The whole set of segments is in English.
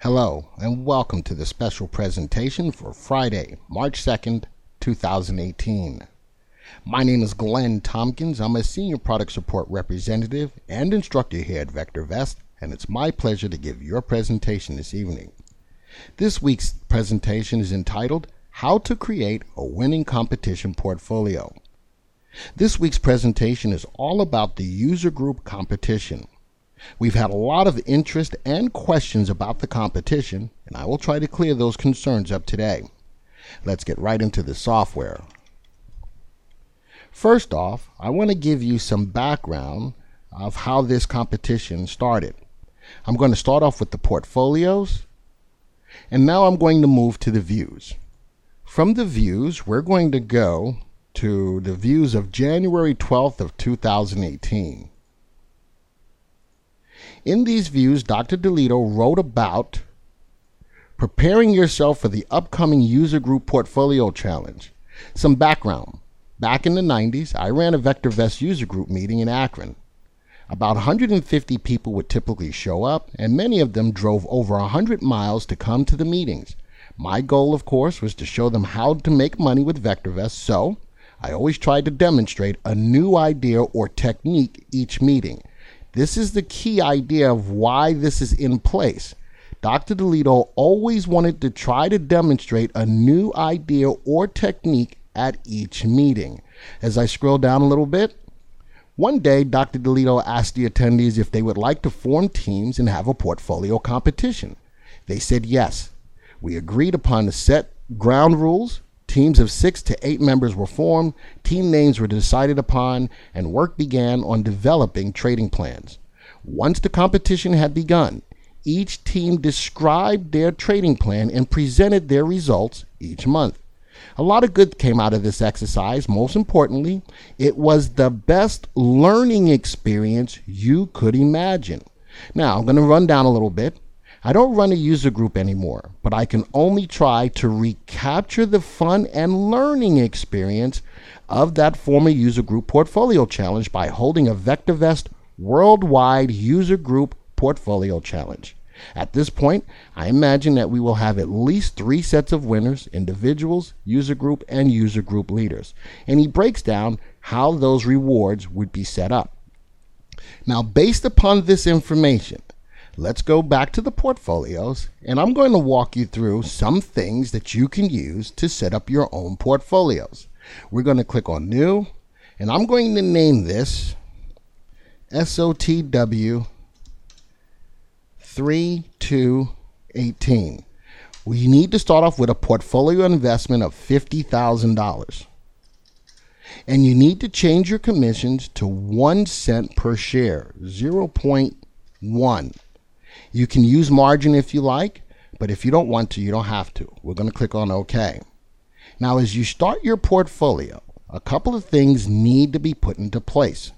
Hello, and welcome to the special presentation for Friday, March 2nd, 2018. My name is Glenn Tompkins. I'm a Senior Product Support Representative and Instructor here at VectorVest, and it's my pleasure to give your presentation this evening. This week's presentation is entitled, How to Create a Winning Competition Portfolio. This week's presentation is all about the user group competition. We've had a lot of interest and questions about the competition, and I will try to clear those concerns up today. Let's get right into the software. First off, I want to give you some background of how this competition started. I'm going to start off with the portfolios, and now I'm going to move to the views. From the views, we're going to go to the views of January 12th of 2018. In these views, Dr. DeLito wrote about preparing yourself for the upcoming User Group Portfolio Challenge. Some background. Back in the 90s, I ran a VectorVest user group meeting in Akron. About 150 people would typically show up, and many of them drove over 100 miles to come to the meetings. My goal, of course, was to show them how to make money with VectorVest, so I always tried to demonstrate a new idea or technique each meeting. This is the key idea of why this is in place. Dr. DeLito always wanted to try to demonstrate a new idea or technique at each meeting. As I scroll down a little bit, one day Dr. DeLito asked the attendees if they would like to form teams and have a portfolio competition. They said yes. We agreed upon the set ground rules. Teams of 6 to 8 members were formed, team names were decided upon, and work began on developing trading plans. Once the competition had begun, each team described their trading plan and presented their results each month. A lot of good came out of this exercise. Most importantly, it was the best learning experience you could imagine. Now, I'm going to run down a little bit. I don't run a user group anymore, but I can only try to recapture the fun and learning experience of that former user group portfolio challenge by holding a VectorVest worldwide user group portfolio challenge. At this point, I imagine that we will have at least 3 sets of winners, individuals, user group, and user group leaders. And he breaks down how those rewards would be set up. Now, based upon this information, let's go back to the portfolios, and I'm going to walk you through some things that you can use to set up your own portfolios. We're going to click on New, and I'm going to name this SOTW 3218. We need to start off with a portfolio investment of $50,000. And you need to change your commissions to 1 cent per share, 0.1. You can use margin if you like, but if you don't want to, you don't have to. We're going to click on OK. Now, as you start your portfolio, a couple of things need to be put into place.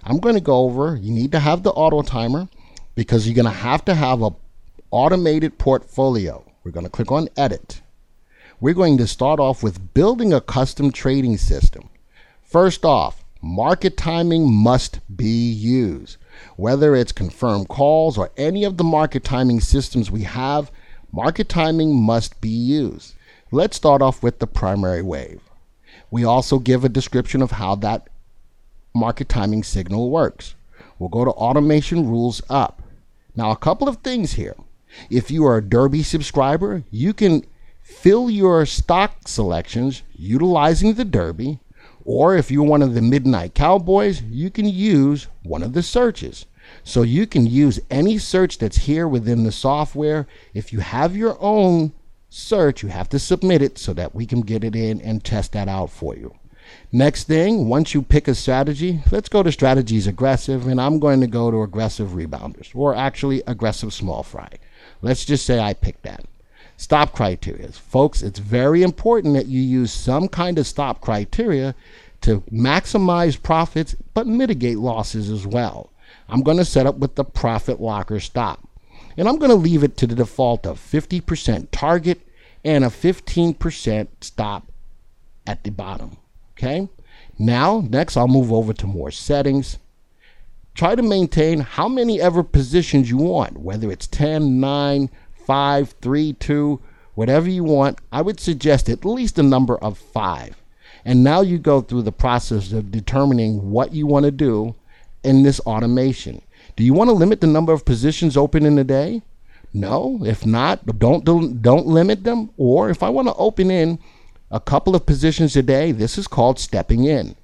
I'm going to go over, you need to have the auto timer because you're going to have an automated portfolio. We're going to click on Edit. We're going to start off with building a custom trading system. First off, market timing must be used. Whether it's confirmed calls or any of the market timing systems we have, market timing must be used. Let's start off with the primary wave. We also give a description of how that market timing signal works. We'll go to Automation Rules Up. Now, a couple of things here. If you are a Derby subscriber, you can fill your stock selections utilizing the Derby. Or if you're one of the Midnight Cowboys, you can use one of the searches. So you can use any search that's here within the software. If you have your own search, you have to submit it so that we can get it in and test that out for you. Next thing, once you pick a strategy, let's go to strategies aggressive, and I'm going to go to aggressive rebounders, or actually aggressive small fry. Let's just say I picked that. Stop criteria. Folks, it's very important that you use some kind of stop criteria to maximize profits but mitigate losses as well. I'm going to set up with the profit locker stop. And I'm going to leave it to the default of 50% target and a 15% stop at the bottom. Okay? Now, next I'll move over to more settings. Try to maintain how many ever positions you want, whether it's 10, 9, 5, 3, 2, whatever you want. I would suggest at least a number of 5. And now you go through the process of determining what you want to do in this automation. Do you want to limit the number of positions open in a day? No. If not, don't limit them. Or if I want to open in a couple of positions a day, this is called stepping in.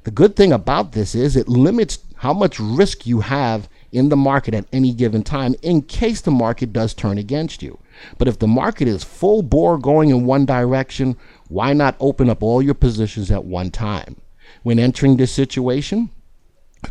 The good thing about this is it limits how much risk you have in the market at any given time in case the market does turn against you. But if the market is full bore going in one direction, why not open up all your positions at one time? When entering this situation,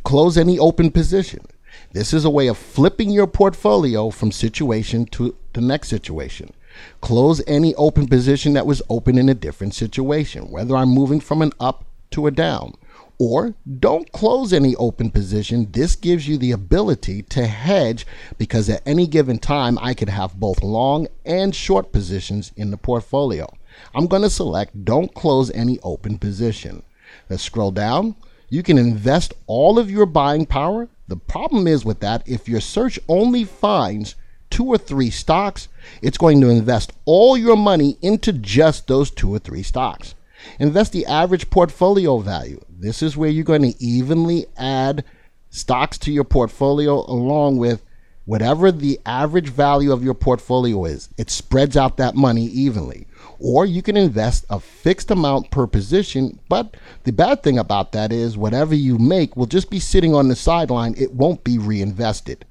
close any open position. This is a way of flipping your portfolio from situation to the next situation. Close any open position that was open in a different situation, whether I'm moving from an up to a down. Or don't close any open position. This gives you the ability to hedge because at any given time, I could have both long and short positions in the portfolio. I'm going to select don't close any open position. Let's scroll down. You can invest all of your buying power. The problem is with that, if your search only finds 2 or 3 stocks, it's going to invest all your money into just those 2 or 3 stocks. Invest the average portfolio value. This is where you're going to evenly add stocks to your portfolio along with whatever the average value of your portfolio is. It spreads out that money evenly. Or you can invest a fixed amount per position, but the bad thing about that is whatever you make will just be sitting on the sideline. It won't be reinvested.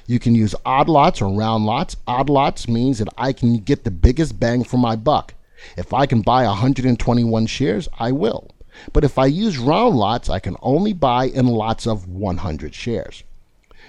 You can use odd lots or round lots. Odd lots means that I can get the biggest bang for my buck. If I can buy 121 shares, I will. But if I use round lots, I can only buy in lots of 100 shares.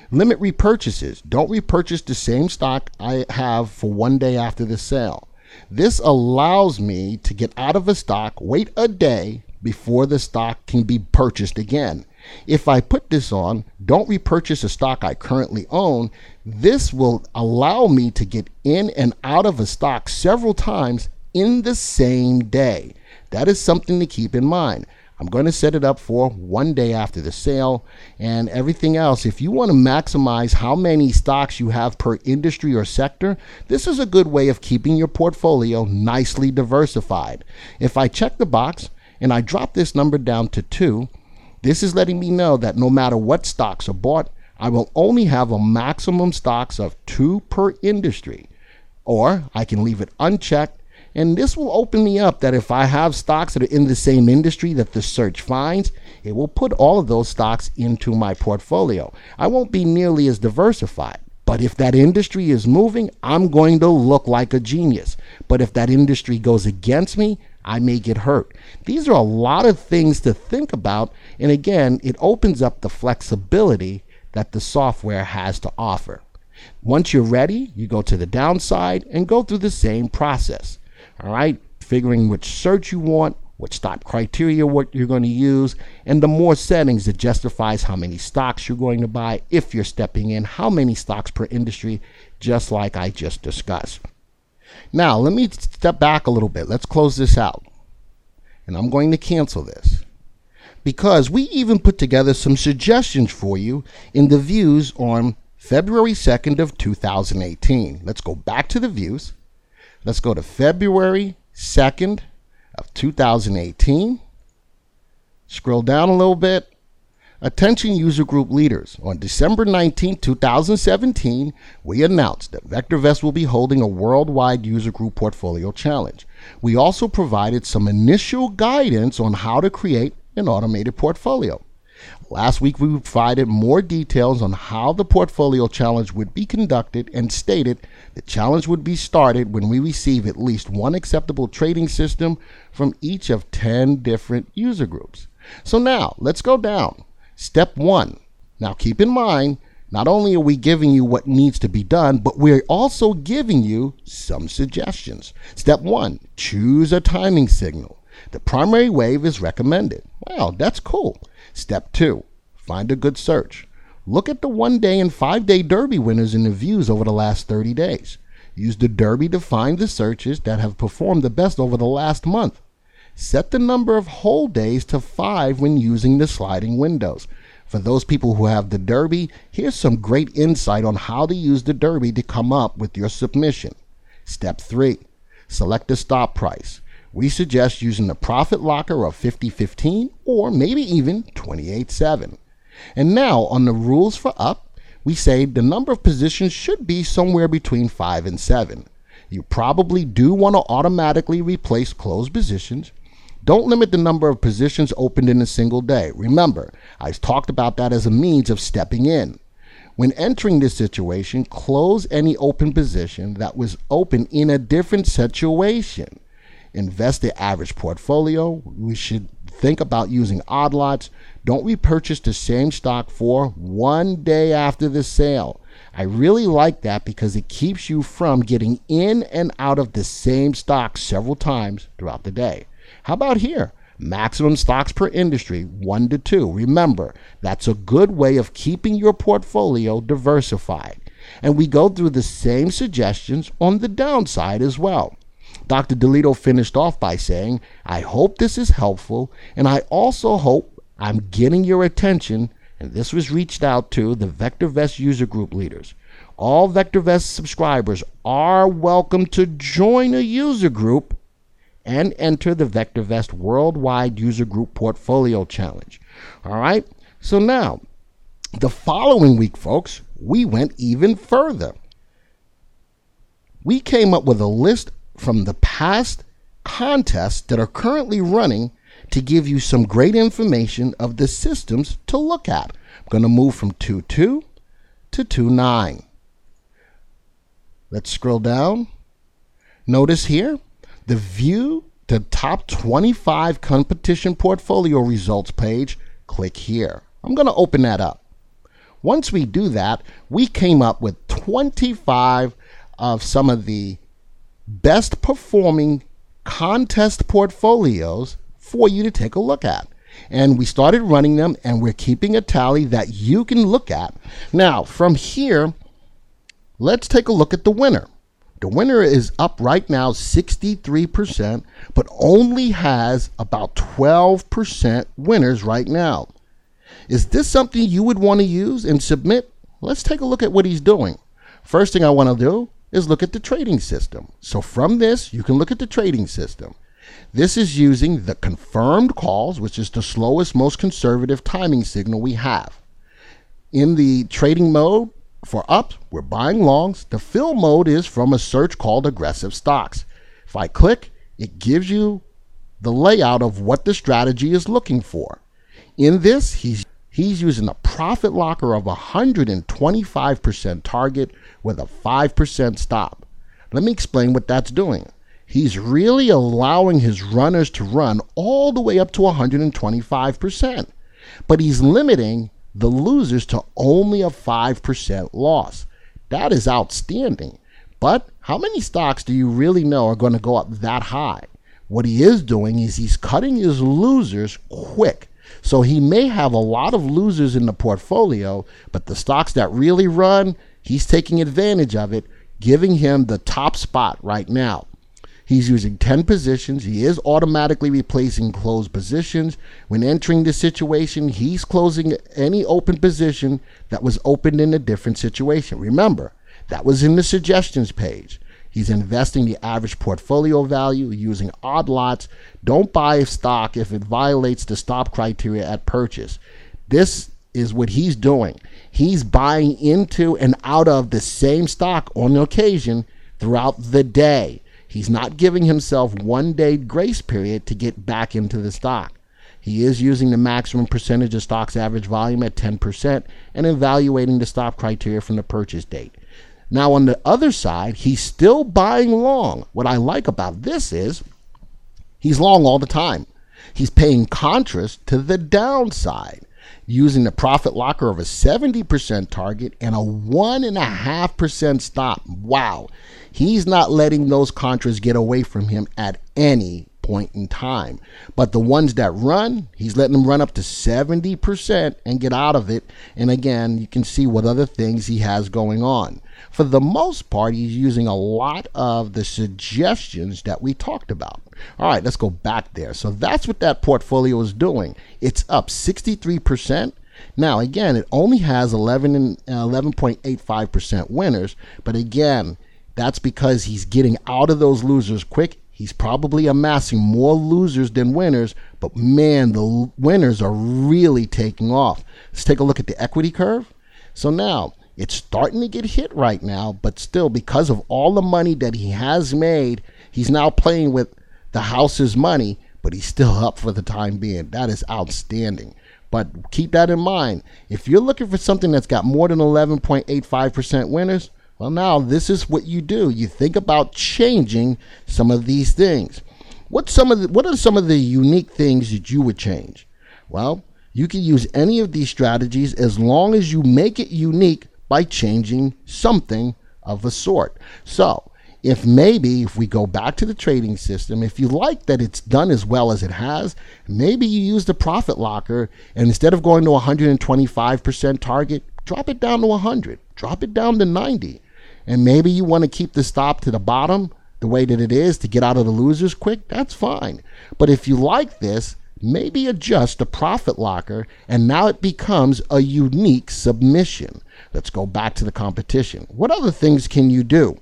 Limit repurchases. Don't repurchase the same stock I have for one day after the sale. This allows me to get out of a stock, wait a day before the stock can be purchased again. If I put this on, don't repurchase a stock I currently own, this will allow me to get in and out of a stock several times in the same day. That is something to keep in mind. I'm going to set it up for one day after the sale and everything else. If you want to maximize how many stocks you have per industry or sector, this is a good way of keeping your portfolio nicely diversified. If I check the box and I drop this number down to 2, this is letting me know that no matter what stocks are bought, I will only have a maximum stocks of 2 per industry. Or I can leave it unchecked. And this will open me up that if I have stocks that are in the same industry that the search finds, it will put all of those stocks into my portfolio. I won't be nearly as diversified. But if that industry is moving, I'm going to look like a genius. But if that industry goes against me, I may get hurt. These are a lot of things to think about. And again, it opens up the flexibility that the software has to offer. Once you're ready, you go to the downside and go through the same process. All right, figuring which search you want, what stock criteria what you're going to use, and the more settings that justifies how many stocks you're going to buy if you're stepping in, how many stocks per industry, just like I just discussed. Now, let me step back a little bit. Let's close this out. And I'm going to cancel this because we even put together some suggestions for you in the views on February 2nd of 2018. Let's go back to the views. Let's go to February 2nd of 2018. Scroll down a little bit. Attention user group leaders. On December 19, 2017, we announced that VectorVest will be holding a worldwide user group portfolio challenge. We also provided some initial guidance on how to create an automated portfolio. Last week, we provided more details on how the portfolio challenge would be conducted and stated the challenge would be started when we receive at least one acceptable trading system from each of 10 different user groups. So now, let's go down. Step 1. Now keep in mind, not only are we giving you what needs to be done, but we're also giving you some suggestions. Step 1. Choose a timing signal. The primary wave is recommended. Wow, that's cool. Step 2, find a good search. Look at the 1-day and 5-day Derby winners in the views over the last 30 days. Use the Derby to find the searches that have performed the best over the last month. Set the number of hold days to 5 when using the sliding windows. For those people who have the Derby, here's some great insight on how to use the Derby to come up with your submission. Step 3, select the stop price. We suggest using the profit locker of 50.15 or maybe even 28.7. And now on the rules for up, we say the number of positions should be somewhere between 5 and 7. You probably do want to automatically replace closed positions. Don't limit the number of positions opened in a single day. Remember, I talked about that as a means of stepping in. When entering this situation, close any open position that was open in a different situation. Invest the average portfolio. We should think about using odd lots. Don't repurchase the same stock for 1 day after the sale. I really like that because it keeps you from getting in and out of the same stock several times throughout the day. How about here? Maximum stocks per industry, 1 to 2. Remember, that's a good way of keeping your portfolio diversified. And we go through the same suggestions on the downside as well. Dr. DeLito finished off by saying, I hope this is helpful, and I also hope I'm getting your attention, and this was reached out to the VectorVest user group leaders. All VectorVest subscribers are welcome to join a user group and enter the VectorVest Worldwide User Group Portfolio Challenge. All right, so now, the following week, folks, we went even further. We came up with a list from the past contests that are currently running to give you some great information of the systems to look at. I'm going to move from 2.2 to 2.9. Let's scroll down. Notice here, the view the top 25 competition portfolio results page. Click here. I'm going to open that up. Once we do that, we came up with 25 of some of the best performing contest portfolios for you to take a look at. And we started running them, and we're keeping a tally that you can look at. Now, from here, let's take a look at the winner. The winner is up right now 63%, but only has about 12% winners right now. Is this something you would want to use and submit? Let's take a look at what he's doing. First thing I want to do is look at the trading system. So from this, you can look at the trading system. This is using the confirmed calls, which is the slowest, most conservative timing signal we have. In the trading mode for up, we're buying longs. The fill mode is from a search called aggressive stocks. If I click, it gives you the layout of what the strategy is looking for. In this, he's using a profit locker of 125% target with a 5% stop. Let me explain what that's doing. He's really allowing his runners to run all the way up to 125%, but he's limiting the losers to only a 5% loss. That is outstanding. But how many stocks do you really know are going to go up that high? What he is doing is he's cutting his losers quick. So he may have a lot of losers in the portfolio, but the stocks that really run, he's taking advantage of it, giving him the top spot right now. He's using 10 positions. He is automatically replacing closed positions. When entering the situation, he's closing any open position that was opened in a different situation. Remember, that was in the suggestions page. He's investing the average portfolio value using odd lots. Don't buy a stock if it violates the stop criteria at purchase. This is what he's doing. He's buying into and out of the same stock on occasion throughout the day. He's not giving himself 1 day grace period to get back into the stock. He is using the maximum percentage of stock's average volume at 10% and evaluating the stop criteria from the purchase date. Now on the other side, he's still buying long. What I like about this is he's long all the time. He's paying contrast to the downside, using the profit locker of a 70% target and a 1.5% stop. Wow. He's not letting those contras get away from him at any point in time. But the ones that run, he's letting them run up to 70% and get out of it. And again, you can see what other things he has going on. For the most part, he's using a lot of the suggestions that we talked about. All right, let's go back there. So that's what that portfolio is doing. It's up 63%. Now, again, it only has 11.85% winners, but again, that's because he's getting out of those losers quick. He's probably amassing more losers than winners, but man, the winners are really taking off. Let's take a look at the equity curve. So now, it's starting to get hit right now, but still, because of all the money that he has made, he's now playing with the house's money, but he's still up for the time being. That is outstanding. But keep that in mind. If you're looking for something that's got more than 11.85% winners, well, now this is what you do. You think about changing some of these things. What are some of the unique things that you would change? Well, you can use any of these strategies as long as you make it unique by changing something of a sort. So, if we go back to the trading system, if you like that it's done as well as it has, maybe you use the profit locker, and instead of going to 125% target, drop it down to 100, drop it down to 90. And maybe you want to keep the stop to the bottom the way that it is to get out of the losers quick, that's fine. But if you like this, maybe adjust the profit locker, and now it becomes a unique submission. Let's go back to the competition. What other things can you do?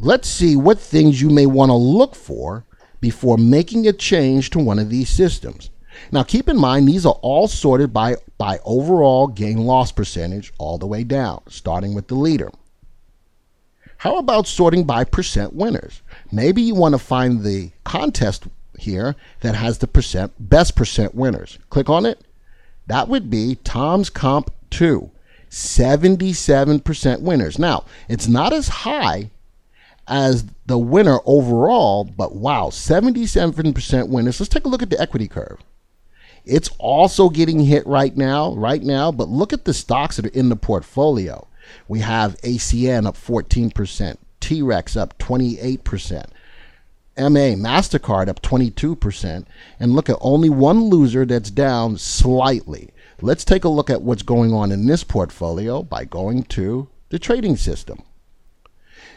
Let's see what things you may want to look for before making a change to one of these systems. Now keep in mind, these are all sorted by overall gain-loss percentage all the way down, starting with the leader. How about sorting by percent winners? Maybe you want to find the contest here that has the best percent winners. Click on it. That would be Tom's Comp 2, 77% winners. Now, it's not as high as the winner overall, but wow, 77% winners. Let's take a look at the equity curve. It's also getting hit right now, but look at the stocks that are in the portfolio. We have ACN up 14%, T-Rex up 28%, MA, MasterCard up 22%, and look at only one loser that's down slightly. Let's take a look at what's going on in this portfolio by going to the trading system.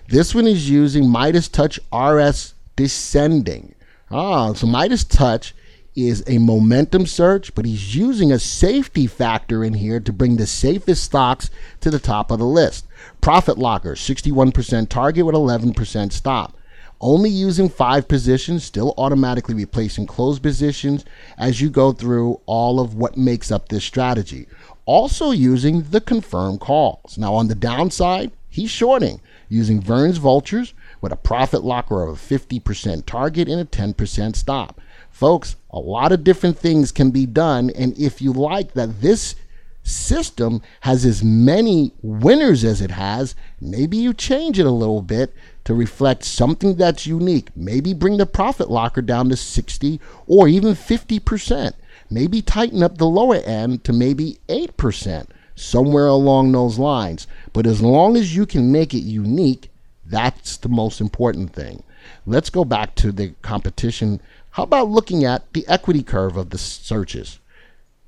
This one is using Midas Touch RS descending. So Midas Touch is a momentum search, but he's using a safety factor in here to bring the safest stocks to the top of the list. Profit locker, 61% target with 11% stop. Only using 5 positions, still automatically replacing closed positions as you go through all of what makes up this strategy. Also using the confirm calls. Now on the downside, he's shorting using Vern's Vultures with a profit locker of a 50% target and a 10% stop. Folks, a lot of different things can be done, and if you like that this system has as many winners as it has, maybe you change it a little bit to reflect something that's unique. Maybe bring the profit locker down to 60 or even 50%. Maybe tighten up the lower end to maybe 8%, somewhere along those lines. But as long as you can make it unique, that's the most important thing. Let's go back to the competition. How about looking at the equity curve of the searches?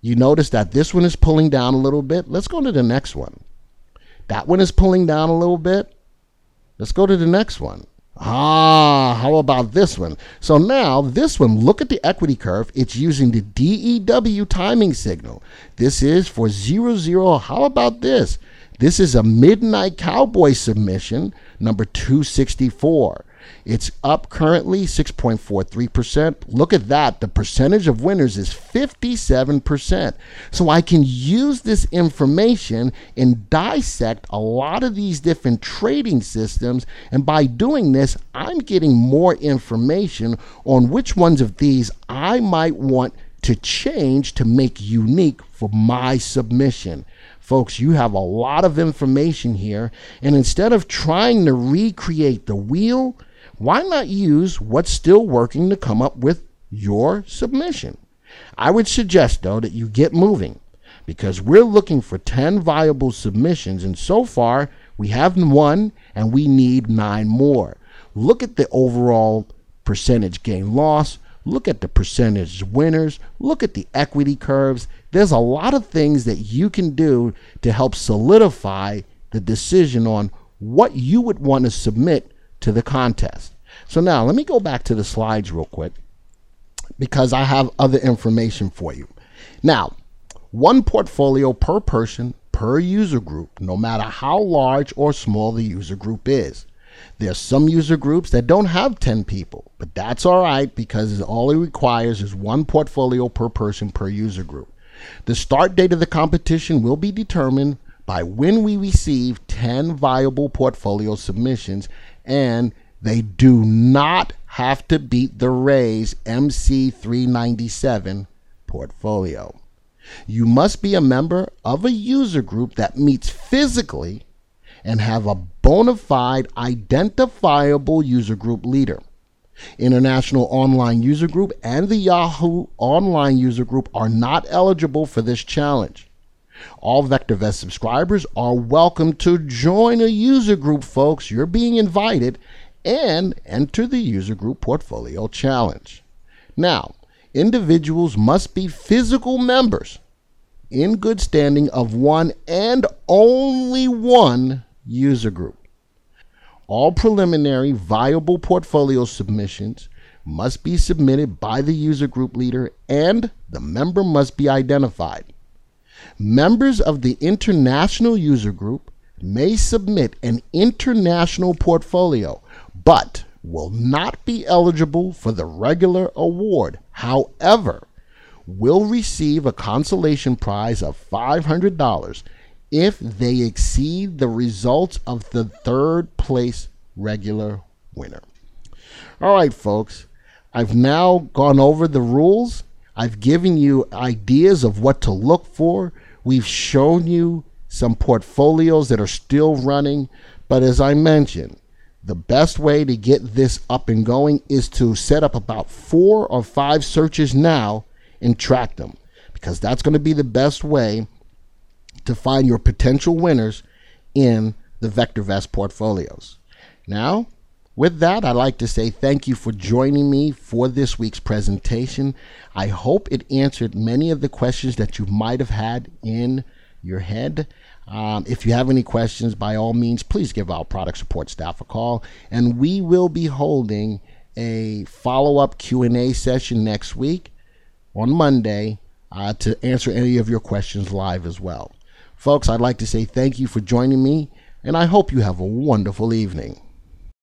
You notice that this one is pulling down a little bit. Let's go to the next one. That one is pulling down a little bit. Let's go to the next one. How about this one? So now this one, look at the equity curve. It's using the DEW timing signal. This is for 00. How about this? This is a Midnight Cowboy submission, number 264. It's up currently 6.43%. Look at that. The percentage of winners is 57%. So I can use this information and dissect a lot of these different trading systems. And by doing this, I'm getting more information on which ones of these I might want to change to make unique for my submission. Folks, you have a lot of information here. And instead of trying to recreate the wheel, why not use what's still working to come up with your submission? I would suggest, though, that you get moving because we're looking for 10 viable submissions, and so far we have 1 and we need 9 more. Look at the overall percentage gain loss. Look at the percentage winners. Look at the equity curves. There's a lot of things that you can do to help solidify the decision on what you would want to submit to the contest. So now let me go back to the slides real quick because I have other information for you. Now, One portfolio per person per user group, no matter how large or small the user group is. There's some user groups that don't have 10 people, but that's all right because all it requires is one portfolio per person per user group. The start date of the competition will be determined by when we receive 10 viable portfolio submissions, and they do not have to beat the Ray's MC397 portfolio. You must be a member of a user group that meets physically and have a bona fide identifiable user group leader. International Online User Group and the Yahoo Online User Group are not eligible for this challenge. All VectorVest subscribers are welcome to join a user group, folks. You're being invited, and enter the user group portfolio challenge. Now, individuals must be physical members in good standing of one and only one user group. All preliminary viable portfolio submissions must be submitted by the user group leader, and the member must be identified. Members of the international user group may submit an international portfolio, but will not be eligible for the regular award. However, will receive a consolation prize of $500 if they exceed the results of the third place regular winner. All right, folks, I've now gone over the rules. I've given you ideas of what to look for. We've shown you some portfolios that are still running, but as I mentioned, the best way to get this up and going is to set up about 4 or 5 searches now and track them, because that's going to be the best way to find your potential winners in the VectorVest portfolios. Now, with that, I'd like to say thank you for joining me for this week's presentation. I hope it answered many of the questions that you might have had in your head. If you have any questions, by all means, please give our product support staff a call, and we will be holding a follow-up Q&A session next week on Monday to answer any of your questions live as well. Folks, I'd like to say thank you for joining me, and I hope you have a wonderful evening.